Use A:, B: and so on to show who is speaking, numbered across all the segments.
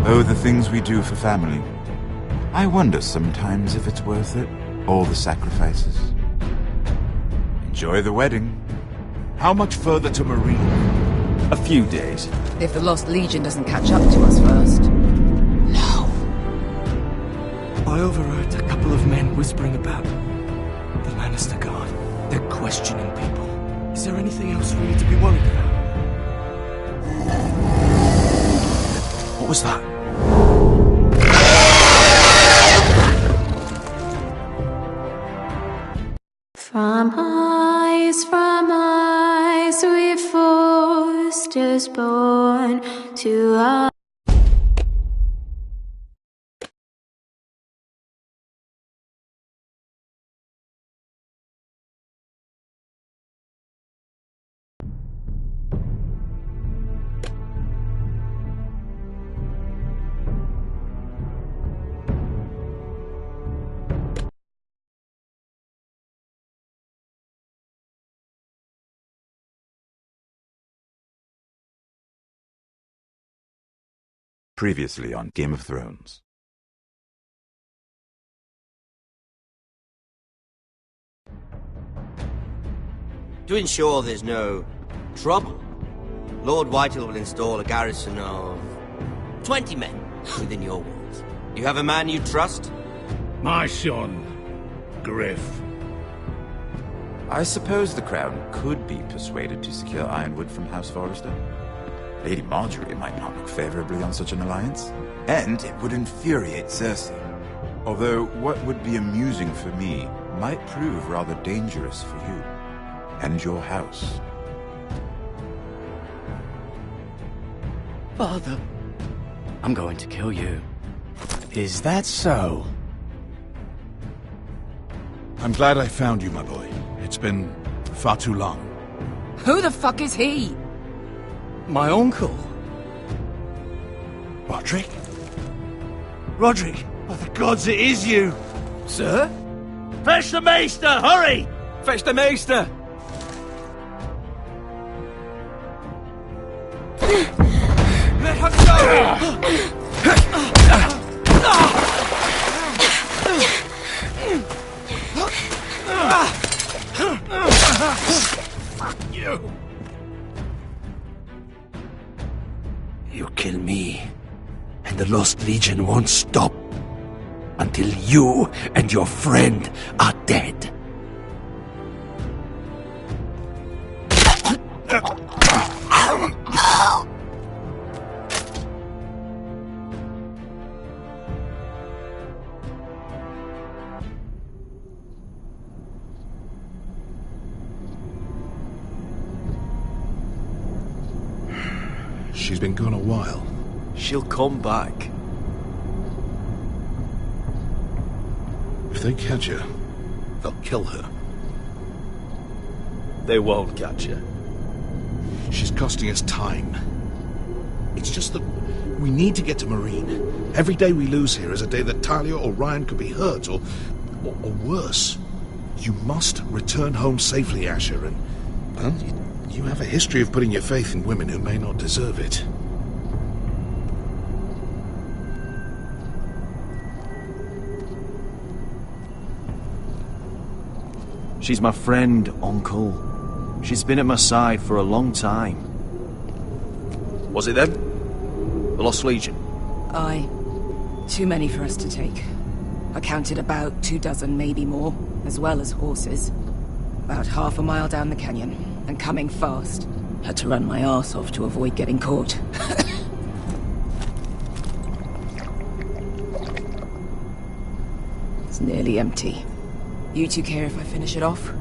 A: Oh, the things we do for family. I wonder sometimes if it's worth it. All the sacrifices. Enjoy the wedding.
B: How much further to Marine?
C: A few days.
D: If the Lost Legion doesn't catch up to us first. No.
E: I overheard a couple of men whispering about the Lannister Guard. They're questioning people. Is there anything else we need to be worried about?
B: What was that?
F: From eyes, we forced us born to our
A: Previously on Game of Thrones.
G: To ensure there's no trouble, Lord Whitehill will install a garrison of 20 men within your walls. You have a man you trust?
H: My son, Griff.
A: I suppose the Crown could be persuaded to secure Ironwood from House Forrester. Lady Marjorie might not look favorably on such an alliance, and it would infuriate Cersei. Although what would be amusing for me might prove rather dangerous for you and your house.
E: Father, I'm going to kill you.
C: Is that so?
B: I'm glad I found you, my boy. It's been far too long.
D: Who the fuck is he?
E: My uncle.
B: Roderick? Roderick! By the gods, it is you!
E: Sir?
H: Fetch the Maester, hurry!
C: Fetch the Maester!
E: Let her go!
B: Fuck you!
E: You kill me, and the Lost Legion won't stop until you and your friend are dead.
B: She's been gone a while.
C: She'll come back.
B: If they catch her, they'll kill her.
C: They won't catch her.
B: She's costing us time. It's just that we need to get to Marine. Every day we lose here is a day that Talia or Ryan could be hurt, or worse. You must return home safely, Asher, and, well, you have a history of putting your faith in women who may not deserve it.
C: She's my friend, Uncle. She's been at my side for a long time.
I: Was it them? The Lost Legion?
D: Aye. Too many for us to take. I counted about 24, maybe more, as well as horses. About half a mile down the canyon, and coming fast. Had to run my arse off to avoid getting caught. It's nearly empty. You two care if I finish it off?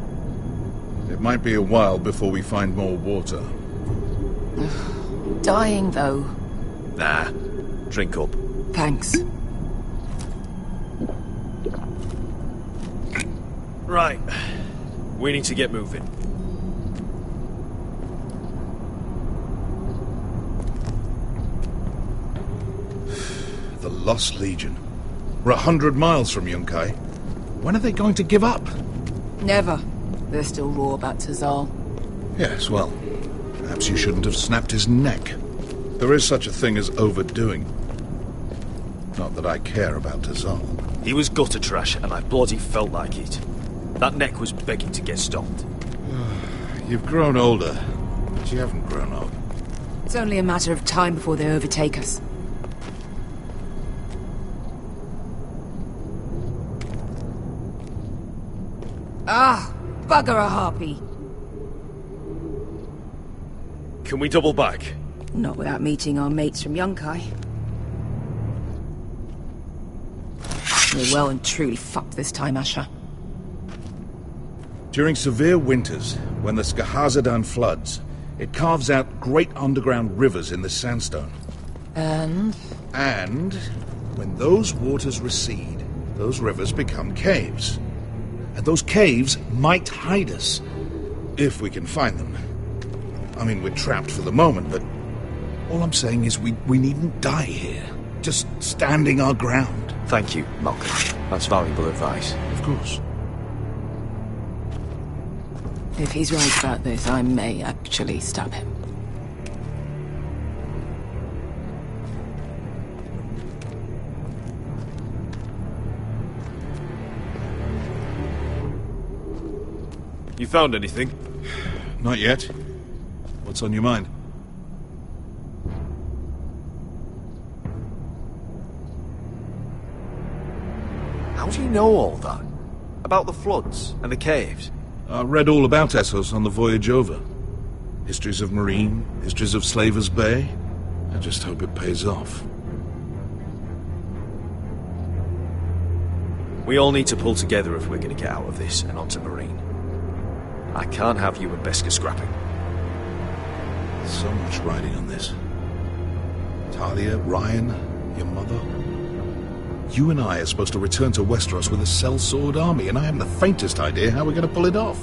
B: It might be a while before we find more water.
D: Dying, though.
I: Nah. Drink up.
D: Thanks.
I: Right. We need to get moving.
B: The Lost Legion. We're 100 miles from Yunkai. When are they going to give up?
D: Never. They're still raw about Tazal.
B: Yes, well, perhaps you shouldn't have snapped his neck. There is such a thing as overdoing. Not that I care about Tazal.
C: He was gutter trash, and I bloody felt like it. That neck was begging to get stopped.
B: You've grown older, but you haven't grown up.
D: It's only a matter of time before they overtake us. Ah, bugger a harpy.
I: Can we double back?
D: Not without meeting our mates from Yunkai. We're well and truly fucked this time, Asher.
B: During severe winters, when the Skahazadan floods, it carves out great underground rivers in the sandstone.
D: And?
B: And when those waters recede, those rivers become caves. And those caves might hide us, if we can find them. I mean, we're trapped for the moment, but all I'm saying is we needn't die here. Just standing our ground.
C: Thank you, Malcolm. That's valuable advice.
B: Of course.
D: If he's right about this, I may actually stab him.
I: You found anything?
B: Not yet. What's on your mind?
C: How do you know all that? About the floods and the caves?
B: I read all about Essos on the voyage over. Histories of Marine, histories of Slavers Bay. I just hope it pays off.
C: We all need to pull together if we're going to get out of this and onto Marine. I can't have you and Beskha scrapping.
B: So much riding on this. Talia, Ryan, your mother. You and I are supposed to return to Westeros with a sellsword army, and I haven't the faintest idea how we're going to pull it off.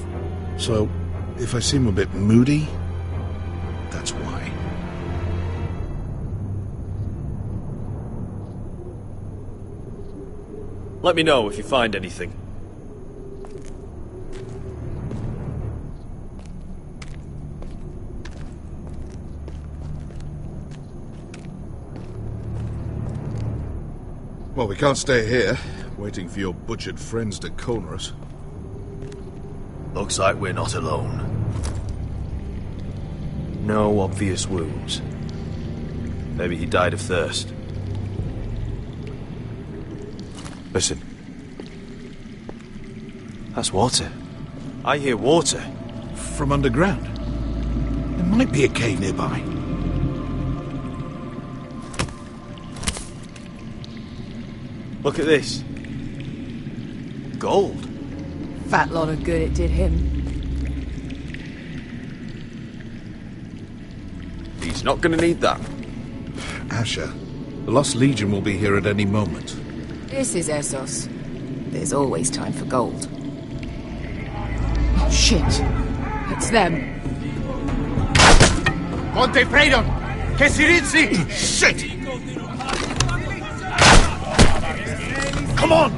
B: So, if I seem a bit moody, that's why.
I: Let me know if you find anything.
B: Well, we can't stay here, waiting for your butchered friends to corner us.
C: Looks like we're not alone. No obvious wounds. Maybe he died of thirst. Listen. That's water. I hear water.
B: From underground. There might be a cave nearby.
C: Look at this. Gold.
D: Fat lot of good it did him.
I: He's not gonna need that.
B: Asher, the Lost Legion will be here at any moment.
D: This is Essos. There's always time for gold. Oh, shit. It's them.
H: Monte Freydon! Kesiritsi!
B: Shit! Come on!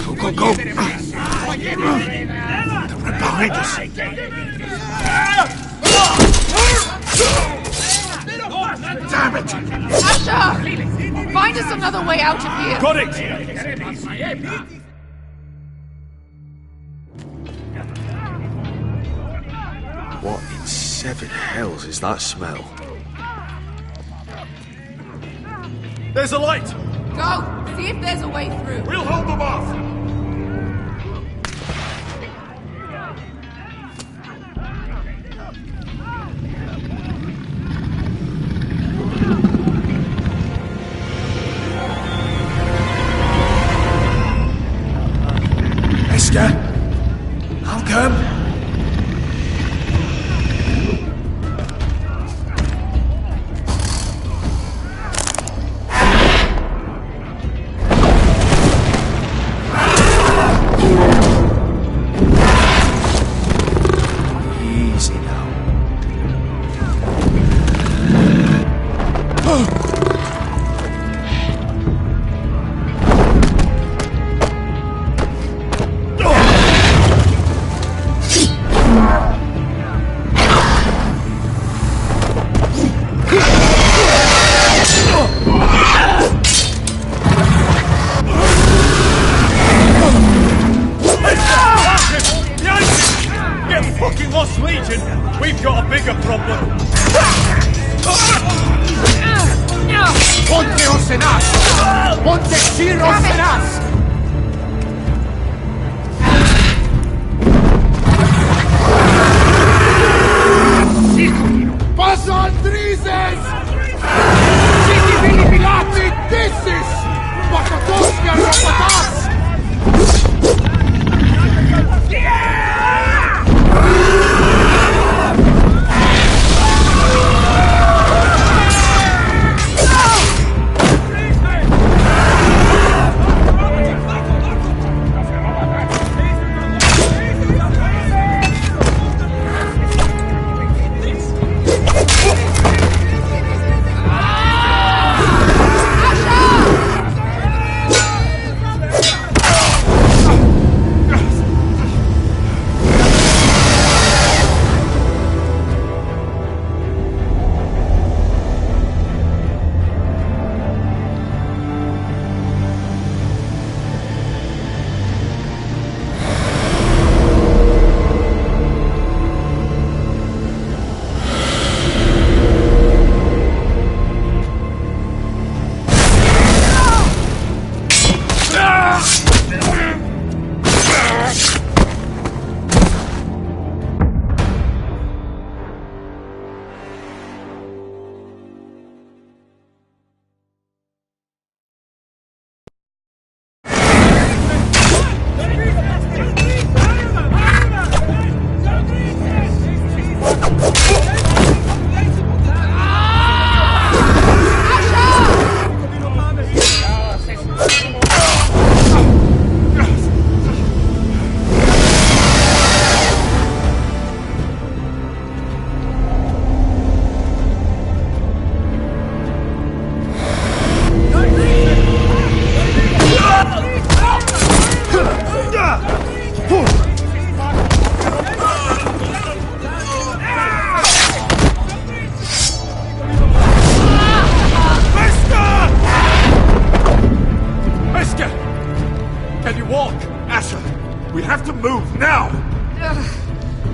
B: Go, go, go! They're right behind us. Damn it!
D: Asher! Find us another way out of here!
I: Got it!
C: What in seven hells is that smell?
I: There's a light!
D: Go! See if there's a way through.
I: We'll hold them off!
C: Beskha? Malcolm?
H: lost Legion, we've got a bigger problem. Ponte Osenas! Ponte Chiros Senas! Paso Andrizes! Citi Vili Pilati Dissis! Pakatoska Rapatas!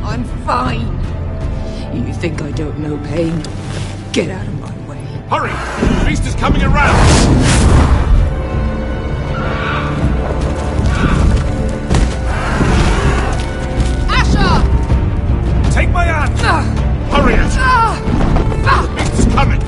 D: I'm fine. You think I don't know pain? Get out of my way.
H: Hurry! The beast is coming around!
D: Asher!
H: Take my hand! Hurry, Asher! The beast is coming!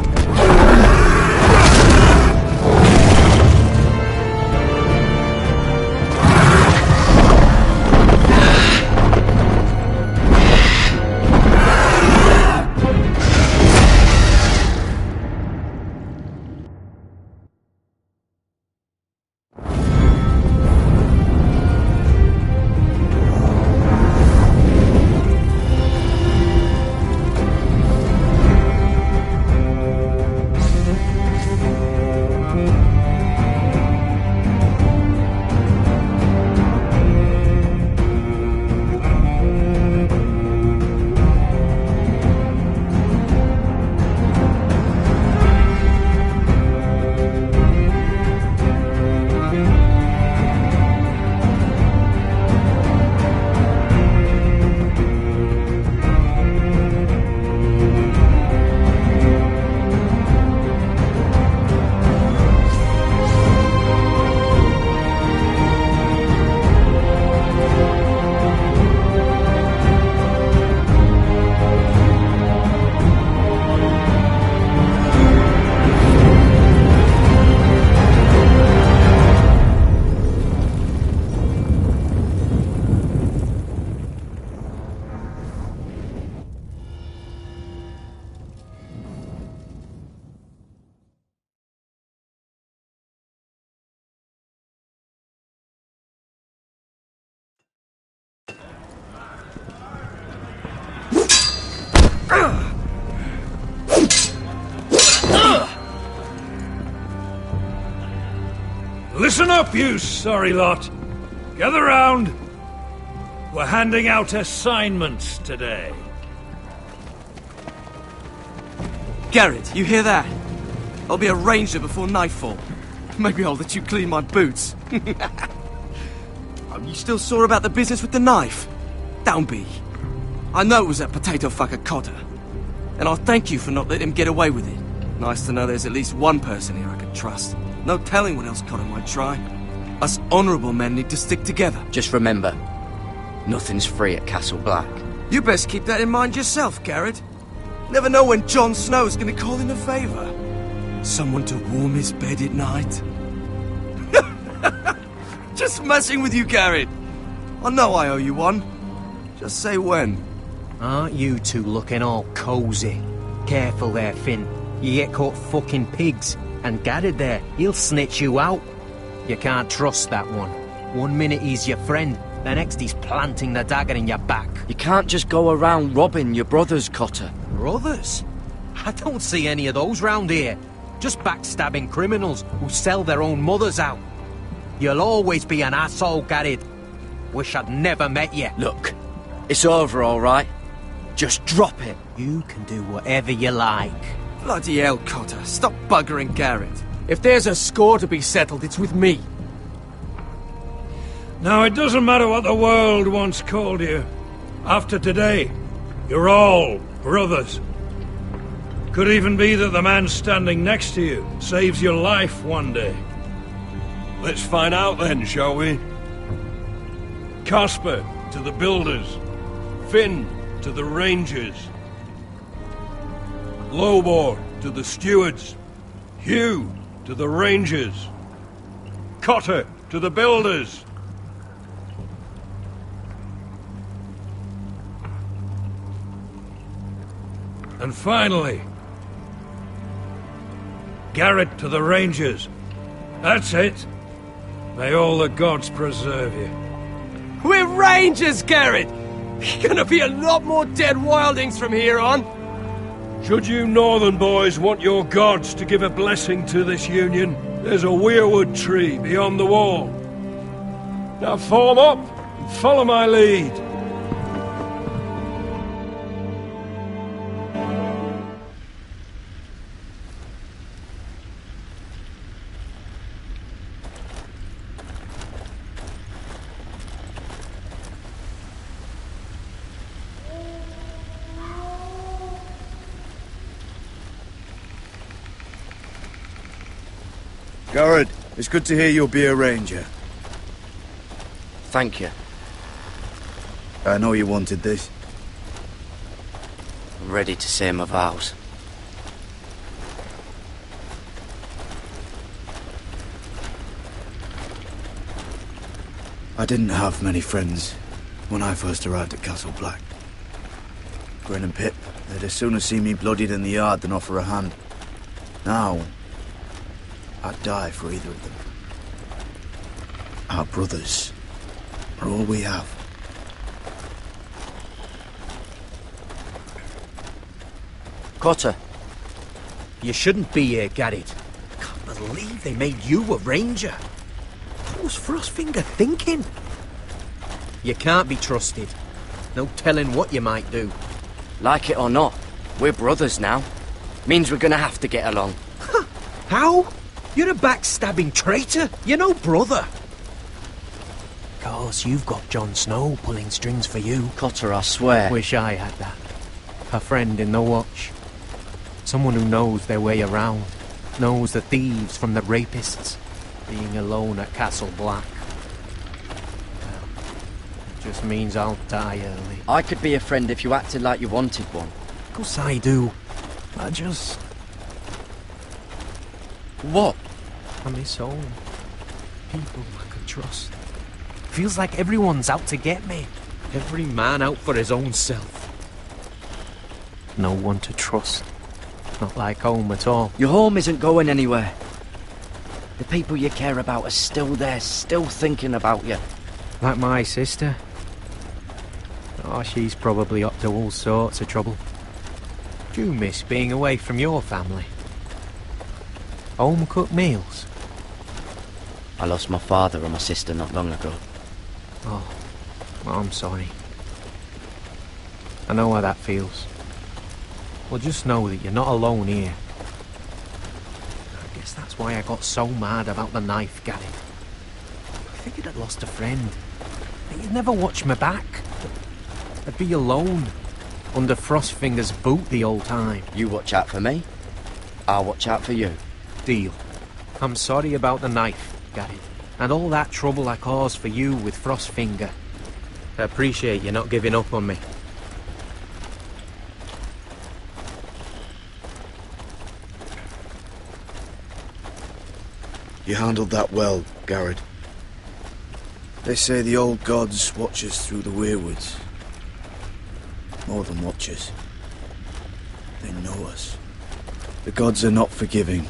J: Listen up, you sorry lot. Gather round. We're handing out assignments today.
C: Garrett, you hear that? I'll be a ranger before nightfall. Maybe I'll let you clean my boots. Oh, you still sore about the business with the knife? Don't be. I know it was that potato fucker Cotter. And I'll thank you for not letting him get away with it. Nice to know there's at least one person here I can trust. No telling what else Cotter might try. Us honourable men need to stick together.
K: Just remember, nothing's free at Castle Black.
C: You best keep that in mind yourself, Garrett. Never know when Jon Snow's gonna call in a favour. Someone to warm his bed at night. Just messing with you, Garrett. I know I owe you one. Just say when.
L: Aren't you two looking all cosy? Careful there, Finn. You get caught fucking pigs. And Garrett there, he'll snitch you out. You can't trust that one. One minute he's your friend, the next he's planting the dagger in your back.
K: You can't just go around robbing your brothers, Cotter.
L: Brothers? I don't see any of those round here. Just backstabbing criminals who sell their own mothers out. You'll always be an asshole, Garrett. Wish I'd never met you.
K: Look, it's over, all right? Just drop it.
L: You can do whatever you like.
C: Bloody hell, Cotter. Stop buggering Garrett. If there's a score to be settled, it's with me.
J: Now, it doesn't matter what the world once called you. After today, you're all brothers. Could even be that the man standing next to you saves your life one day. Let's find out then, shall we? Casper to the builders. Finn to the rangers. Lobor to the stewards. Hugh to the rangers. Cotter to the builders. And finally, Garrett to the rangers. That's it. May all the gods preserve you.
C: We're rangers, Garrett! Gonna be a lot more dead wildings from here on.
J: Should you northern boys want your gods to give a blessing to this union, there's a weirwood tree beyond the wall. Now form up and follow my lead.
A: Garrett, it's good to hear you'll be a ranger.
K: Thank you.
A: I know you wanted this.
K: I'm ready to say my vows.
A: I didn't have many friends when I first arrived at Castle Black. Grin and Pip, they'd as soon as see me bloodied in the yard than offer a hand. Now, I'd die for either of them. Our brothers are all we have.
K: Cotter.
L: You shouldn't be here, Garrett. I can't believe they made you a ranger. What was Frostfinger thinking? You can't be trusted. No telling what you might do.
K: Like it or not, we're brothers now. Means we're gonna have to get along.
L: How? You're a backstabbing traitor. You're no brother. 'Cause you've got Jon Snow pulling strings for you.
K: Cotter, I swear.
L: Wish I had that. A friend in the watch. Someone who knows their way around. Knows the thieves from the rapists. Being alone at Castle Black. Well, it just means I'll die early.
K: I could be a friend if you acted like you wanted one.
L: Of course I do. I just...
K: What?
L: I miss home. People I could trust. Feels like everyone's out to get me. Every man out for his own self. No one to trust. Not like home at all.
K: Your home isn't going anywhere. The people you care about are still there, still thinking about you.
L: Like my sister. Oh, she's probably up to all sorts of trouble. Do you miss being away from your family? Home-cooked meals?
K: I lost my father and my sister not long ago.
L: Oh, well, I'm sorry. I know how that feels. Well, just know that you're not alone here. I guess that's why I got so mad about the knife, Garrett. I figured I'd lost a friend. That you'd never watch me back. I'd be alone, under Frostfinger's boot the whole time.
K: You watch out for me, I'll watch out for you.
L: Deal. I'm sorry about the knife, Gary, and all that trouble I caused for you with Frostfinger. I appreciate you not giving up on me.
M: You handled that well, Garrett. They say the old gods watch us through the weirwoods. More than watch us. They know us. The gods are not forgiving.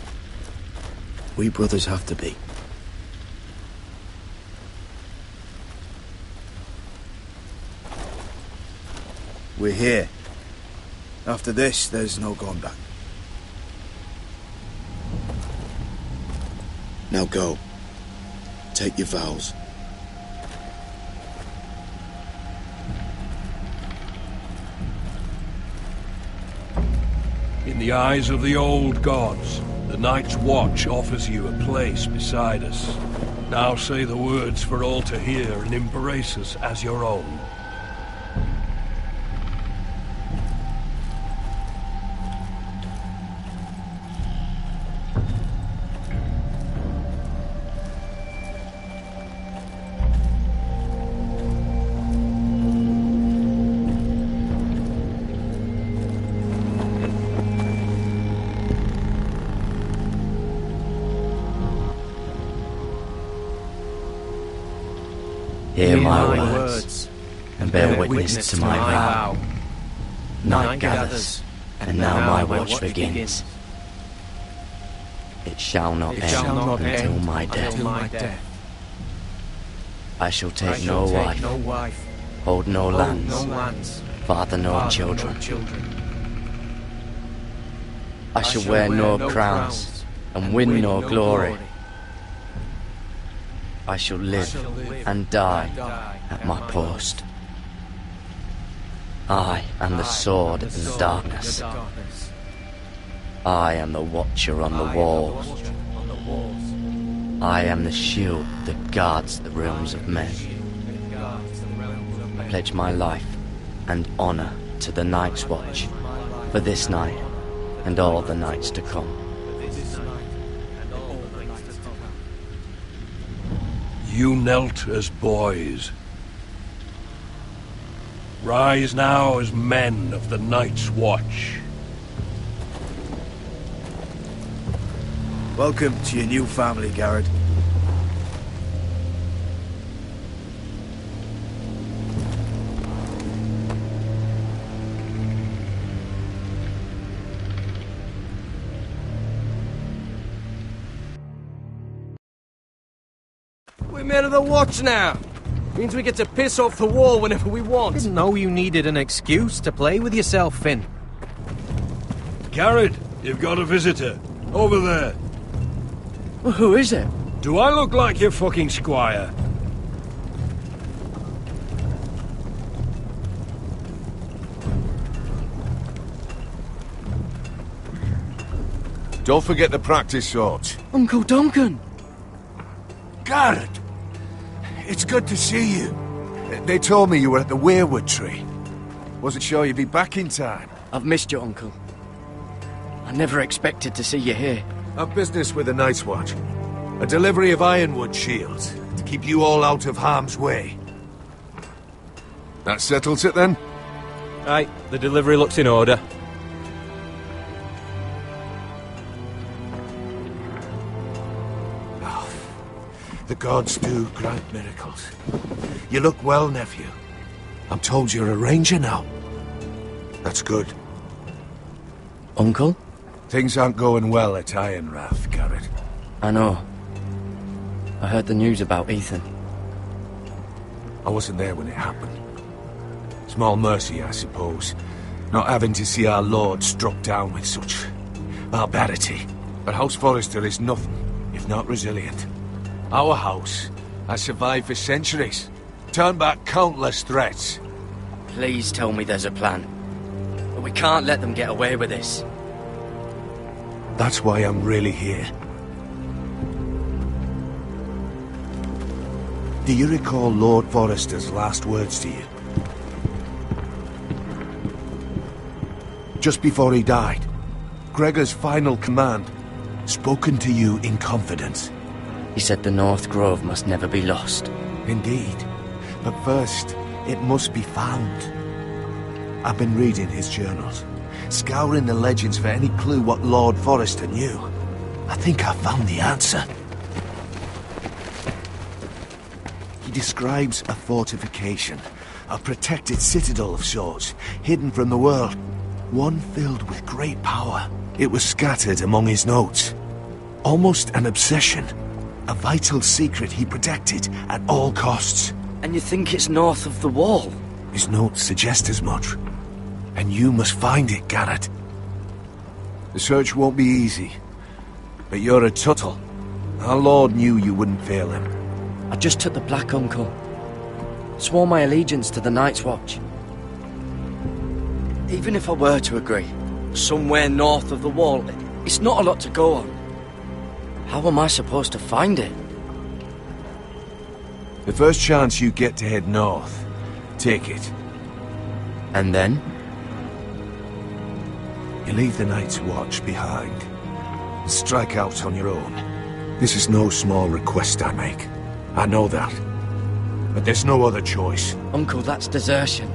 M: We brothers have to be. We're here. After this, there's no going back. Now go. Take your vows.
J: In the eyes of the old gods, the Night's Watch offers you a place beside us. Now say the words for all to hear and embrace us as your own.
K: Hear my words, and bear witness to my vow. Night gathers, and now my watch begins. It shall not end until my death. I shall take no wife, hold no lands, father no children. I shall wear no crowns, and win no glory. I shall live and die at my post. I am the sword in the darkness. I am the watcher on the walls. I am the shield that guards the realms of men. I pledge my life and honor to the Night's Watch for this night and all the nights to come.
J: You knelt as boys. Rise now as men of the Night's Watch.
M: Welcome to your new family, Garrett.
C: We're men of the Watch now. Means we get to piss off the wall whenever we want.
L: Didn't know you needed an excuse to play with yourself, Finn.
J: Garrett, you've got a visitor. Over there.
K: Well, who is it?
J: Do I look like your fucking squire?
N: Don't forget the practice swords.
K: Uncle Duncan!
N: Garrett! It's good to see you. They told me you were at the Weirwood tree. Wasn't sure you'd be back in time.
K: I've missed you, Uncle. I never expected to see you here.
N: Our business with the Night's Watch. A delivery of ironwood shields to keep you all out of harm's way. That settles it then?
E: Aye, the delivery looks in order.
N: The gods do grant miracles. You look well, nephew. I'm told you're a ranger now. That's good.
K: Uncle?
N: Things aren't going well at Ironrath, Garrett.
K: I know. I heard the news about Ethan.
N: I wasn't there when it happened. Small mercy, I suppose. Not having to see our lord struck down with such barbarity. But House Forrester is nothing if not resilient. Our house has survived for centuries. Turned back countless threats.
K: Please tell me there's a plan. But we can't let them get away with this.
N: That's why I'm really here. Do you recall Lord Forrester's last words to you? just before he died. Gregor's final command. Spoken to you in confidence.
K: He said the North Grove must never be lost.
N: Indeed. But first, it must be found. I've been reading his journals, scouring the legends for any clue what Lord Forrester knew. I think I found the answer. He describes a fortification, a protected citadel of sorts, hidden from the world. One filled with great power. It was scattered among his notes. Almost an obsession. A vital secret he protected at all costs.
K: And you think it's north of the wall?
N: His notes suggest as much. And you must find it, Garrett. The search won't be easy. But you're a Tuttle. Our Lord knew you wouldn't fail him.
K: I just took the Black Uncle. Swore my allegiance to the Night's Watch. Even if I were to agree, somewhere north of the wall, it's not a lot to go on. How am I supposed to find it?
N: The first chance you get to head north, take it.
K: And then?
N: You leave the Night's Watch behind. And strike out on your own. This is no small request I make. I know that. But there's no other choice.
K: Uncle, that's desertion.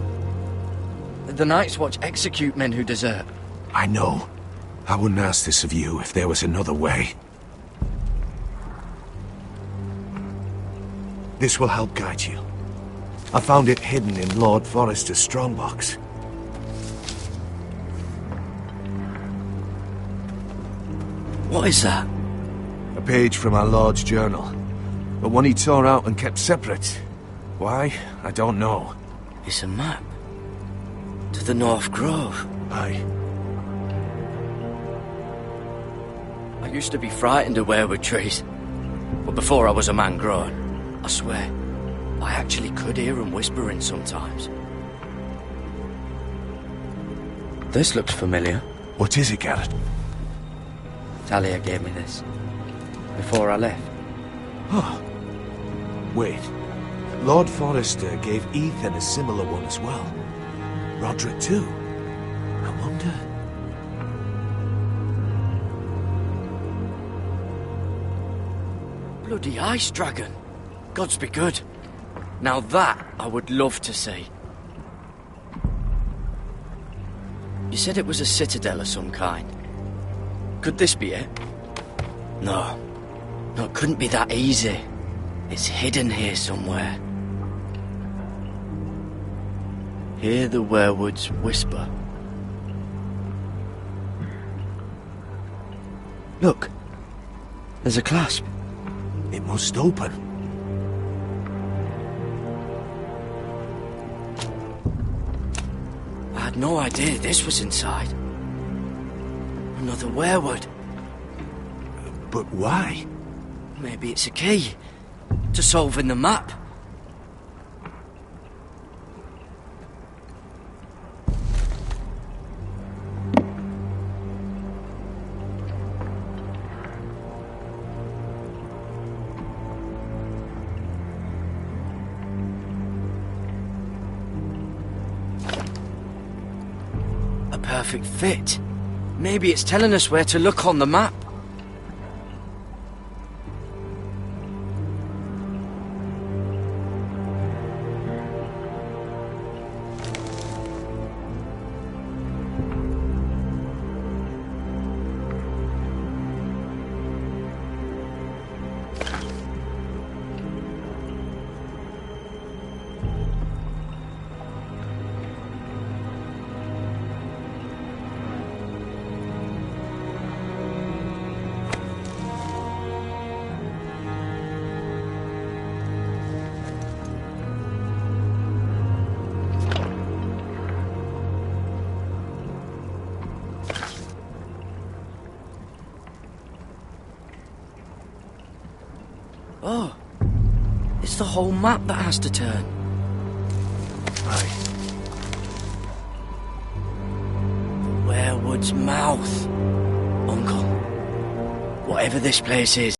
K: The Night's Watch execute men who desert.
N: I know. I wouldn't ask this of you if there was another way. This will help guide you. I found it hidden in Lord Forrester's strongbox.
K: What is that?
N: A page from our Lord's journal. But one he tore out and kept separate. Why? I don't know.
K: It's a map. To the North Grove.
N: Aye.
K: I used to be frightened of weirwood trees. But before I was a man grown, I swear, I actually could hear them whispering sometimes. This looks familiar.
N: What is it, Garrett?
K: Talia gave me this. Before I left.
N: Oh. Wait. Lord Forrester gave Ethan a similar one as well. Roderick too. I wonder...
K: Bloody ice dragon. Gods be good. Now that I would love to see. You said it was a citadel of some kind. Could this be it? No. No, it couldn't be that easy. It's hidden here somewhere. Hear the weirwoods whisper. Look. There's a clasp.
N: It must open.
K: I had no idea this was inside. Another weirwood.
N: But why?
K: Maybe it's a key to solving the map. A perfect fit. Maybe it's telling us where to look on the map. Oh, it's the whole map that has to turn.
N: Aye.
K: The weirwood's mouth. Uncle, whatever this place is,